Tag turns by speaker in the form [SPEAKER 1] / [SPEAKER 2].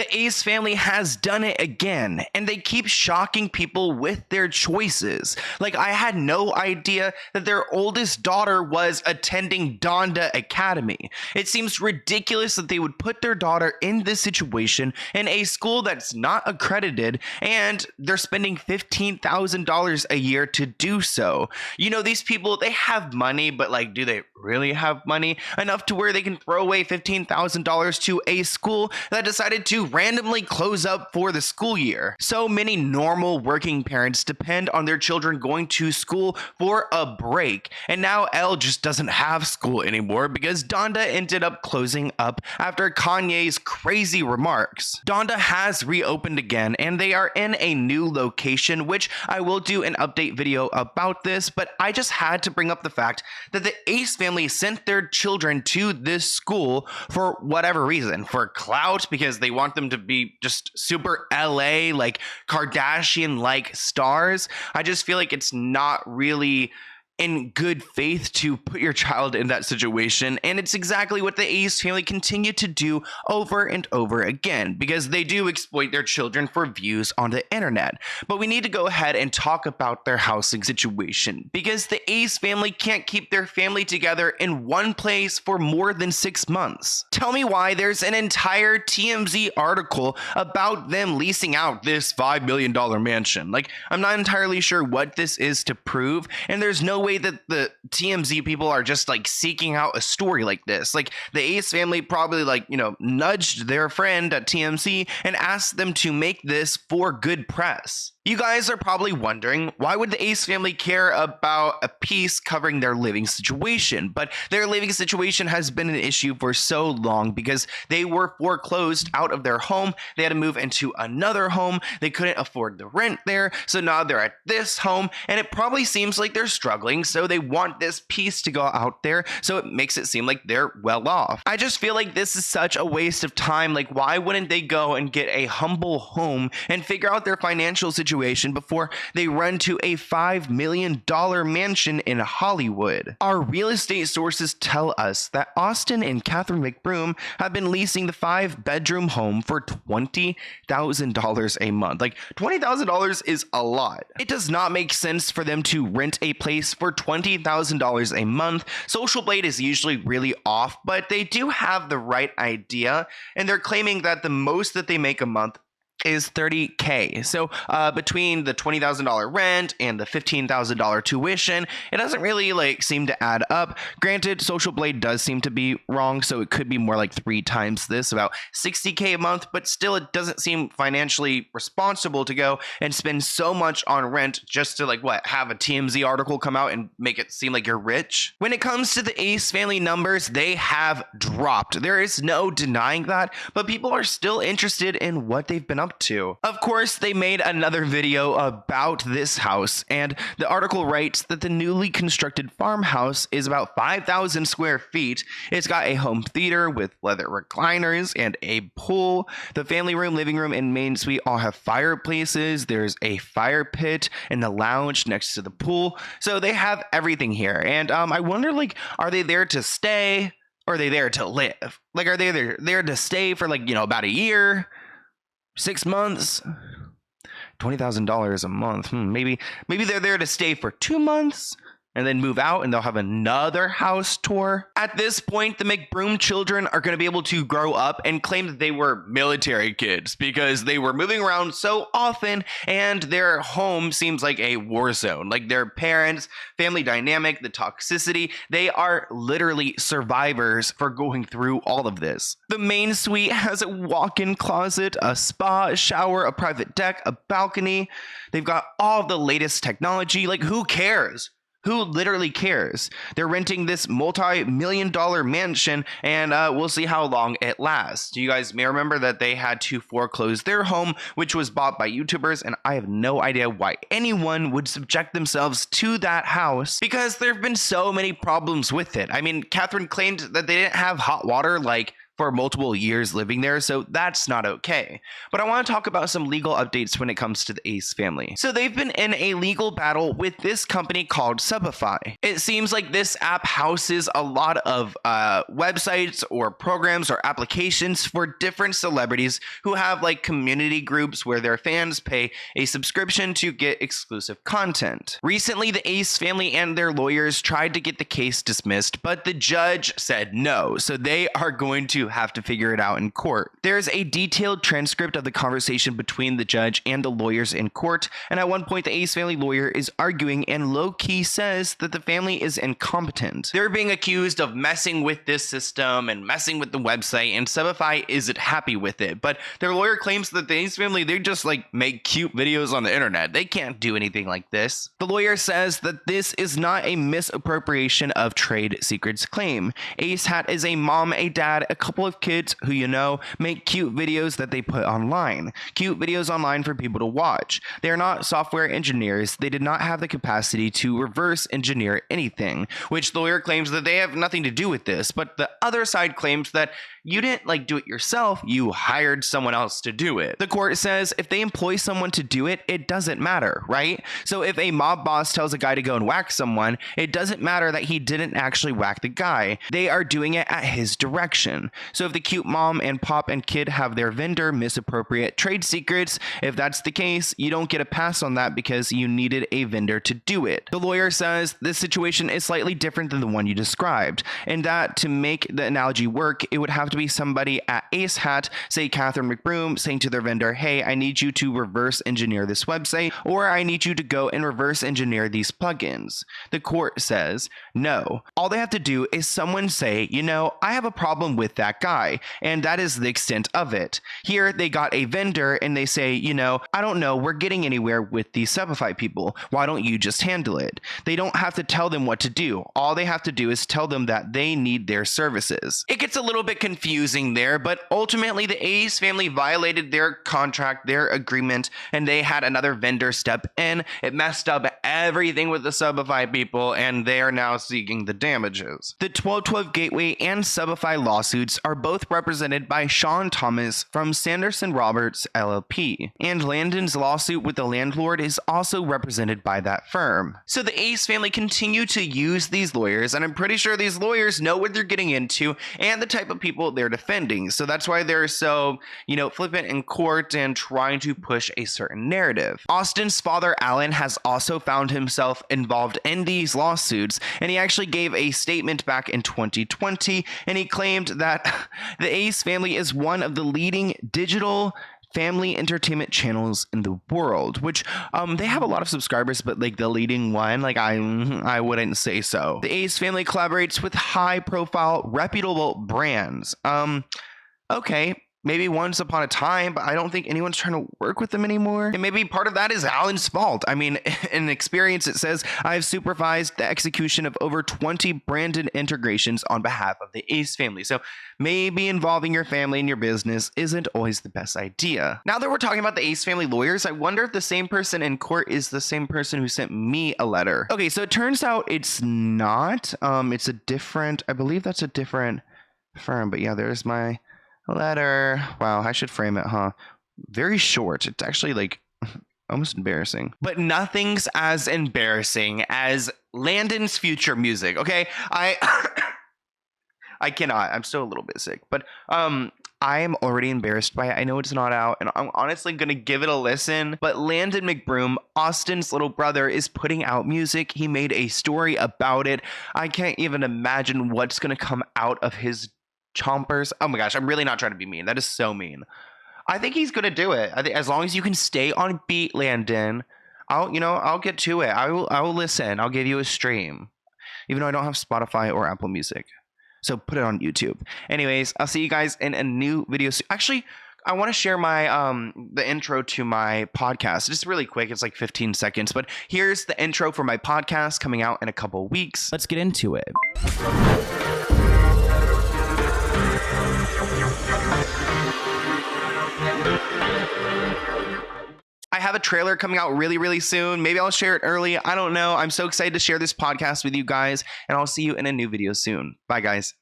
[SPEAKER 1] The Ace family has done it again, and they keep shocking people with their choices. Like, I had no idea that their oldest daughter was attending Dontda Academy. It seems ridiculous that they would put their daughter in this situation in a school that's not accredited, and they're spending $15,000 a year to do so. You know, these people, they have money, but like, do they really have money enough to where they can throw away $15,000 to a school that decided to randomly close up for the school year? So many normal working parents depend on their children going to school for a break, and now Elle just doesn't have school anymore because Dontda ended up closing up after Kanye's crazy remarks. Dontda has reopened again, and they are in a new location, which I will do an update video about this, but I just had to bring up the fact that the Ace family sent their children to this school for whatever reason, for clout, because they want them to be just super LA, like Kardashian-like stars. I just feel like it's not really in good faith to put your child in that situation, and it's exactly what the Ace family continue to do over and over again, because they do exploit their children for views on the internet. But we need to go ahead and talk about their housing situation, because the Ace family can't keep their family together in one place for more than 6 months. Tell me why there's an entire TMZ article about them leasing out this $5 million mansion. Like, I'm not entirely sure what this is to prove, and there's no way that the TMZ people are just like seeking out a story like this. Like, the Ace family probably, like, you know, nudged their friend at TMZ and asked them to make this for good press. You guys are probably wondering, why would the Ace family care about a piece covering their living situation? But their living situation has been an issue for so long because they were foreclosed out of their home. They had to move into another home. They couldn't afford the rent there. So now they're at this home, and it probably seems like they're struggling. So they want this piece to go out there. So it makes it seem like they're well off. I just feel like this is such a waste of time. Like, why wouldn't they go and get a humble home and figure out their financial situation before they run to a $5 million mansion in Hollywood? Our real estate sources tell us that Austin and Catherine McBroom have been leasing the 5-bedroom home for $20,000 a month. Like, $20,000 is a lot. It does not make sense for them to rent a place for $20,000 a month. Socialblade is usually really off, but they do have the right idea, and they're claiming that the most that they make a month is $30K. So between the $20,000 rent and the $15,000 tuition, it doesn't really like seem to add up. Granted, Socialblade does seem to be wrong, so it could be more like 3 times this, about $60K a month, but still it doesn't seem financially responsible to go and spend so much on rent just to, like, what, have a TMZ article come out and make it seem like you're rich. When it comes to the Ace family numbers, they have dropped. There is no denying that, but people are still interested in what they've been up to. Of course, they made another video about this house, and the article writes that the newly constructed farmhouse is about 5,000 square feet. It's got a home theater with leather recliners and a pool. The family room, living room, and main suite all have fireplaces. There's a fire pit and the lounge next to the pool. So they have everything here. And I wonder, like, are they there to stay or are they there to live? Like, are they there to stay for, like, you know, about a year? 6 months, $20,000 a month. Maybe they're there to stay for 2 months and then move out, and they'll have another house tour. At this point, the McBroom children are going to be able to grow up and claim that they were military kids because they were moving around so often, and their home seems like a war zone. Like, their parents, family dynamic, the toxicity, they are literally survivors for going through all of this. The main suite has a walk-in closet, a spa, a shower, a private deck, a balcony. They've got all the latest technology. Like, who cares? Who literally cares? They're renting this multi-million-dollar mansion, and we'll see how long it lasts. You guys may remember that they had to foreclose their home, which was bought by YouTubers, and I have no idea why anyone would subject themselves to that house because there have been so many problems with it. I mean, Catherine claimed that they didn't have hot water like for multiple years living there, so that's not okay. But I want to talk about some legal updates when it comes to the Ace family. So they've been in a legal battle with this company called Subify. It seems like this app houses a lot of websites or programs or applications for different celebrities who have like community groups where their fans pay a subscription to get exclusive content. Recently, the Ace family and their lawyers tried to get the case dismissed, but the judge said no, so they are going to have to figure it out in court. There's a detailed transcript of the conversation between the judge and the lawyers in court, and at one point the Ace family lawyer is arguing and low-key says that the family is incompetent. They're being accused of messing with this system and messing with the website, and Subify isn't happy with it, but their lawyer claims that the Ace family, they just like make cute videos on the internet. They can't do anything like this. The lawyer says that this is not a misappropriation of trade secrets claim. Ace Hat is a mom, a dad, a couple of kids who, you know, make cute videos that they put online. Cute videos online for people to watch. They are not software engineers. They did not have the capacity to reverse engineer anything, which the lawyer claims that they have nothing to do with this. But the other side claims that you didn't like do it yourself, you hired someone else to do it. The court says if they employ someone to do it, it doesn't matter, right? So if a mob boss tells a guy to go and whack someone, it doesn't matter that he didn't actually whack the guy. They are doing it at his direction. So if the cute mom and pop and kid have their vendor misappropriate trade secrets, if that's the case, you don't get a pass on that because you needed a vendor to do it. The lawyer says this situation is slightly different than the one you described, and that to make the analogy work, it would have to be somebody at Ace Hat, say Catherine McBroom, saying to their vendor, hey, I need you to reverse engineer this website, or I need you to go and reverse engineer these plugins. The court says, no. All they have to do is someone say, you know, I have a problem with that guy, and that is the extent of it. Here, they got a vendor, and they say, you know, I don't know, we're getting anywhere with these Subify people. Why don't you just handle it? They don't have to tell them what to do. All they have to do is tell them that they need their services. It gets a little bit confusing there, but ultimately the Ace family violated their contract, their agreement, and they had another vendor step in. It messed up everything with the Subify people, and they are now seeking the damages. The 1212 Gateway and Subify lawsuits are both represented by Sean Thomas from Sanderson Roberts LLP, and Landon's lawsuit with the landlord is also represented by that firm. So the Ace family continue to use these lawyers, and I'm pretty sure these lawyers know what they're getting into and the type of people they're defending. So that's why they're so, you know, flippant in court and trying to push a certain narrative. Austin's father, Alan, has also found himself involved in these lawsuits, and he actually gave a statement back in 2020, and he claimed that the Ace family is one of the leading digital family entertainment channels in the world, which they have a lot of subscribers, but like the leading one, like I wouldn't say so. The Ace family collaborates with high profile reputable brands. Okay, maybe once upon a time, but I don't think anyone's trying to work with them anymore. And maybe part of that is Alan's fault. I mean, in experience, it says, I have supervised the execution of over 20 branded integrations on behalf of the Ace family. So maybe involving your family in your business isn't always the best idea. Now that we're talking about the Ace family lawyers, I wonder if the same person in court is the same person who sent me a letter. Okay, so it turns out it's not. It's a different, I believe that's a different firm, but yeah, there's my letter. Wow, I should frame it, huh? Very short. It's actually like almost embarrassing. But nothing's as embarrassing as Landon's future music, okay? I cannot. I'm still a little bit sick, but I am already embarrassed by it. I know it's not out, and I'm honestly gonna give it a listen. But Landon McBroom, Austin's little brother, is putting out music. He made a story about it. I can't even imagine what's gonna come out of his chompers. Oh my gosh, I'm really not trying to be mean. That is so mean. I think he's gonna do it. I think as long as you can stay on beat, Landon, I'll get to it. I will listen. I'll give you a stream, even though I don't have Spotify or Apple Music. So put it on YouTube. Anyways, I'll see you guys in a new video. Actually, I want to share my the intro to my podcast. Just really quick. It's like 15 seconds, but here's the intro for my podcast coming out in a couple weeks. Let's get into it. I have a trailer coming out really, really soon. Maybe I'll share it early. I don't know. I'm so excited to share this podcast with you guys, and I'll see you in a new video soon. Bye, guys.